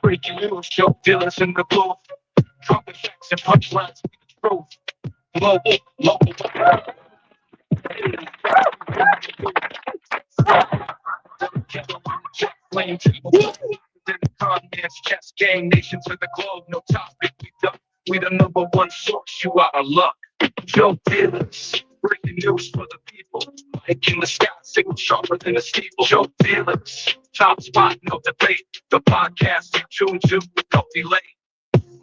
Breaking news, show dealers in the booth. Dropping facts and punchlines, the truth. Global, local. Flame people. In the continents, chess game, nations of the globe. No topic, we the number one source. You out of luck. Joe dealers, breaking news for the people. Like in the sky, signal sharper than a steeple. Joe dealers, top spot, no debate. The podcast you tune to, don't delay.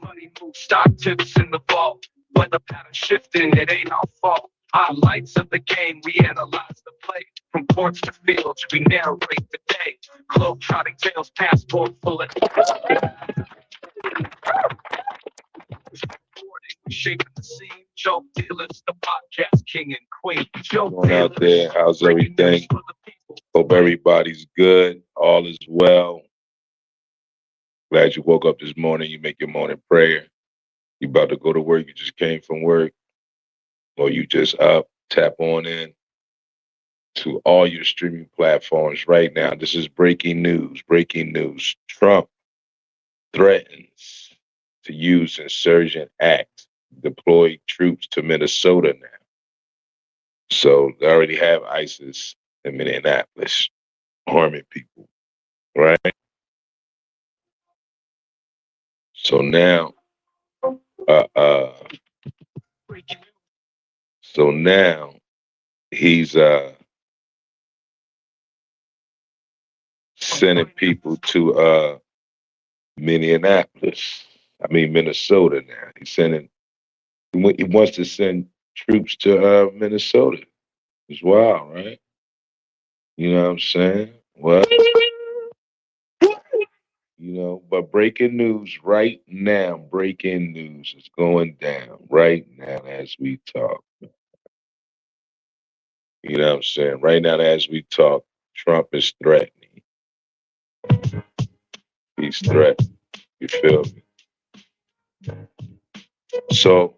Money moves, stock tips in the ball. Weather pattern shifting, it ain't our fault. Highlights of the game, we analyze the play. From courts to fields, we narrate the day. Globe-trotting tales, passport full of shaping the scene. Joe Dealers, the podcast king and queen. Joe Going out there, how's everything? Hope everybody's good. All is well. Glad you woke up this morning. You make your morning prayer. You about to go to work. You just came from work. Or you just up. Tap on in to all your streaming platforms right now. This is breaking news. Breaking news. Trump threatens to use insurgent act, deploy troops to Minnesota now. So they already have ISIS in Minneapolis harming people, right? So now, he's sending people to Minnesota now. He wants to send troops to Minnesota. It's wild, right? You know what I'm saying? Well, but breaking news right now, breaking news is going down right now as we talk. You know what I'm saying? Right now as we talk, Trump is threatening. He's threatening. You feel me? So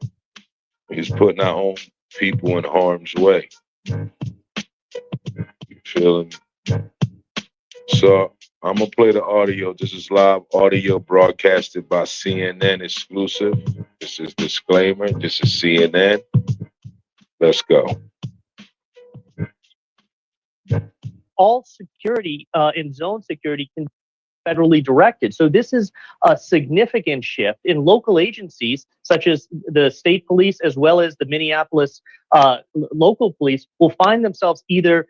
he's putting our own people in harm's way. You feel me? So I'm gonna play the audio. This is live audio broadcasted by CNN exclusive. This is disclaimer. This is CNN. Let's go. All security in zone security can be federally directed. So this is a significant shift in local agencies such as the state police as well as the Minneapolis local police will find themselves either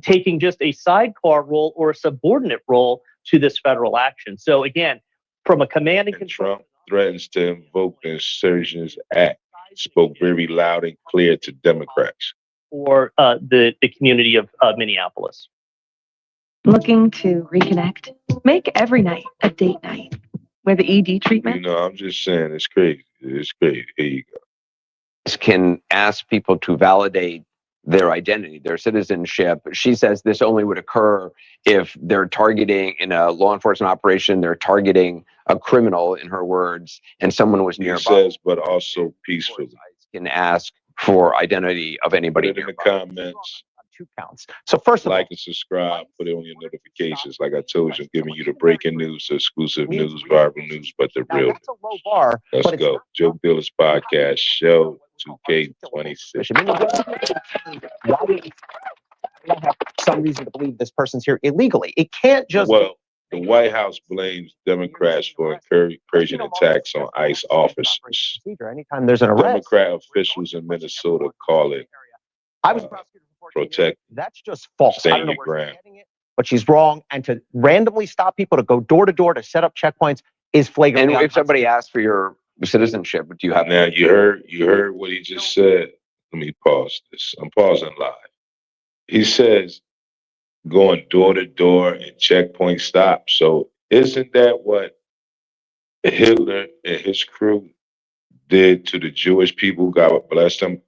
taking just a sidecar role or a subordinate role to this federal action. So again, from a command and control. Trump threatens to invoke the Insurgents Act. Spoke very loud and clear to Democrats. For the community of Minneapolis. Looking to reconnect? Make every night a date night. Where the ED treatment? I'm just saying, it's crazy. It's crazy. Here you go. Can ask people to validate their identity, their citizenship. She says this only would occur if they're targeting, in a law enforcement operation, they're targeting a criminal, in her words, and someone was nearby. He says, but also peacefully. Can ask for identity of anybody. Put it in the comments. 2 counts. So first of all, like and subscribe, put it on your notifications. Like I told you, I'm giving you the breaking news, the exclusive news, viral news, but the real. That's a low bar. Let's go. Joe Dealers Podcast, show 2K26. Why do I have some reason to believe this person's here illegally? It can't just. Well, the White House blames Democrats for encouraging attacks on ICE officers. Anytime there's an arrest, Democrat officials in Minnesota call it protect. That's just false. Stand your ground. But she's wrong. And to randomly stop people to go door to door to set up checkpoints is flagrant. And if somebody asks for your citizenship, do you have? Now you heard what he just said. Let me pause this. I'm pausing live. He says going door to door and checkpoint stop. So isn't that what Hitler and his crew did to the Jewish people? God bless them.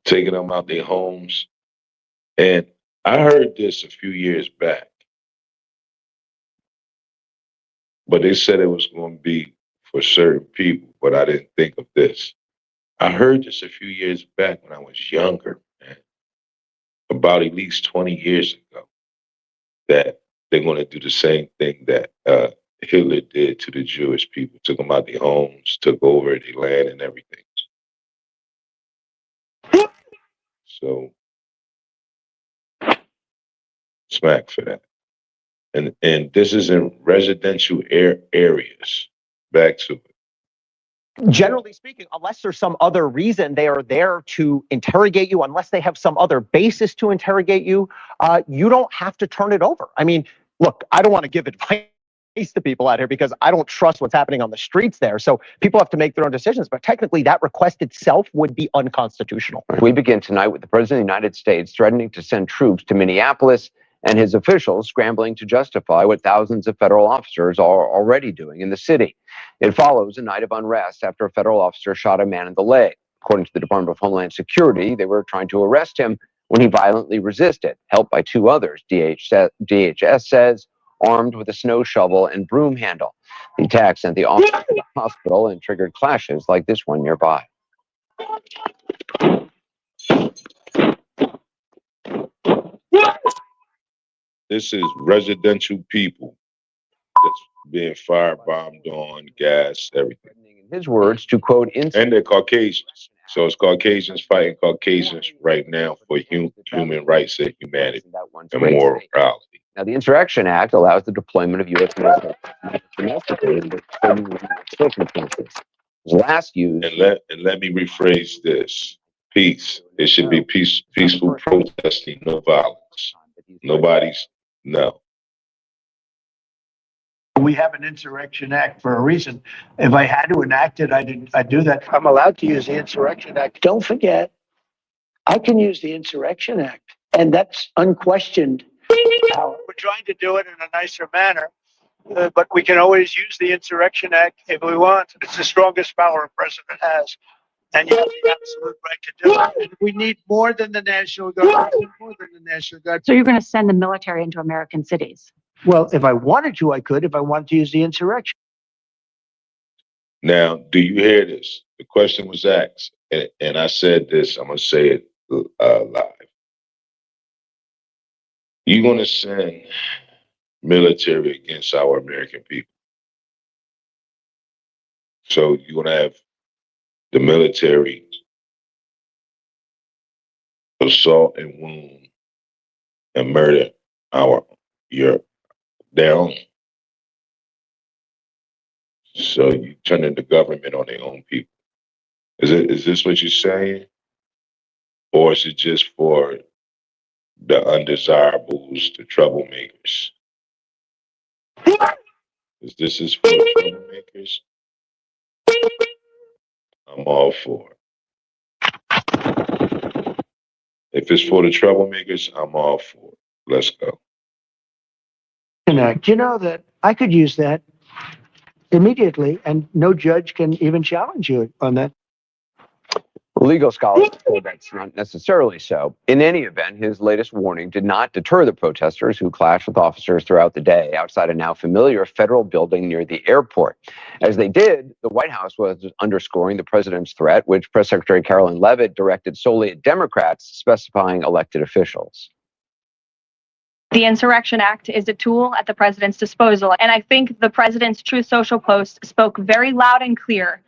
Taking them out their homes. And I heard this a few years back. But they said it was going to be for certain people, but I didn't think of this. I heard this a few years back when I was younger, man, about at least 20 years ago, that they're going to do the same thing that Hitler did to the Jewish people, took them out their homes, took over their land and everything. So, smack for that. And this is in residential areas. Back to it. Generally speaking, unless there's some other reason they are there to interrogate you, unless they have some other basis to interrogate you, you don't have to turn it over. I mean, look, I don't want to give advice to people out here because I don't trust what's happening on the streets there. So people have to make their own decisions. But technically, that request itself would be unconstitutional. We begin tonight with the President of the United States threatening to send troops to Minneapolis and his officials scrambling to justify what thousands of federal officers are already doing in the city. It follows a night of unrest after a federal officer shot a man in the leg. According to the Department of Homeland Security, they were trying to arrest him when he violently resisted, helped by two others, DHS says, armed with a snow shovel and broom handle. The attack sent the officer to the hospital and triggered clashes like this one nearby. This is residential people that's being firebombed on, gas, everything. In his words, to quote, And they're Caucasians. So it's Caucasians fighting Caucasians right now for human rights and humanity and morality. Now, the Insurrection Act allows the deployment of U.S. military domestically in certain circumstances. Last used. And let me rephrase this. Peace. It should be peaceful protesting, no violence. No. We have an Insurrection Act for a reason. If I had to enact it, I'd do that. I'm allowed to use the Insurrection Act. Don't forget, I can use the Insurrection Act, and that's unquestioned power. We're trying to do it in a nicer manner, but we can always use the Insurrection Act if we want. It's the strongest power a president has, and you have the absolute right to do it. And we need more than the National Guard. More than the National Guard. So you're going to send the military into American cities? Well, if I wanted to, I could. If I wanted to use the insurrection. Now, do you hear this? The question was asked, and I said this. I'm gonna say it live. You're gonna send military against our American people. So you're gonna have the military assault and wound and murder their own. So you turning the government on their own people. Is this what you're saying? Or is it just for the undesirables, the troublemakers? If this is for the troublemakers, I'm all for it. If it's for the troublemakers, I'm all for it. Let's go. Act. You know that I could use that immediately, and no judge can even challenge you on that. Legal scholars say that's not necessarily so. In any event, his latest warning did not deter the protesters who clashed with officers throughout the day outside a now familiar federal building near the airport. As they did, the White House was underscoring the president's threat, which Press Secretary Carolyn Leavitt directed solely at Democrats, specifying elected officials. The Insurrection Act is a tool at the president's disposal. And I think the president's Truth Social post spoke very loud and clear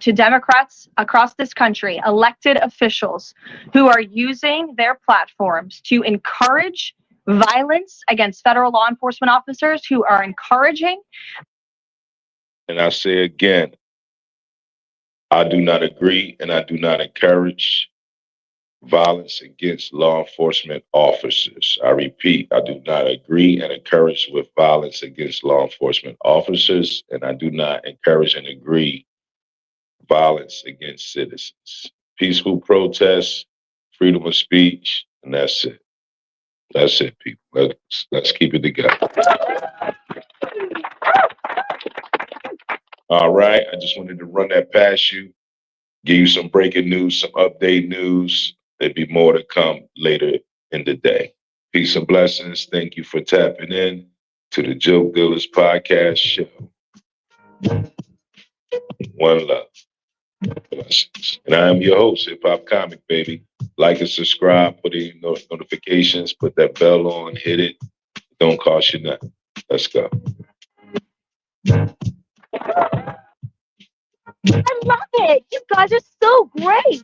to Democrats across this country, elected officials who are using their platforms to encourage violence against federal law enforcement officers, who are encouraging. And I say again, I do not agree and I do not encourage violence against law enforcement officers. I repeat, I do not agree and encourage with violence against law enforcement officers, and I do not encourage and agree violence against citizens. Peaceful protests, freedom of speech, and that's it. That's it, people. Let's keep it together. All right, I just wanted to run that past you, give you some breaking news, some update news. There'll be more to come later in the day. Peace and blessings. Thank you for tapping in to the Joke Dealers Podcast Show. One love. Blessings. And I am your host, Hip Hop Comic, baby. Like and subscribe, put in notifications, put that bell on, hit it. Don't cost you nothing. Let's go. I love it. You guys are so great.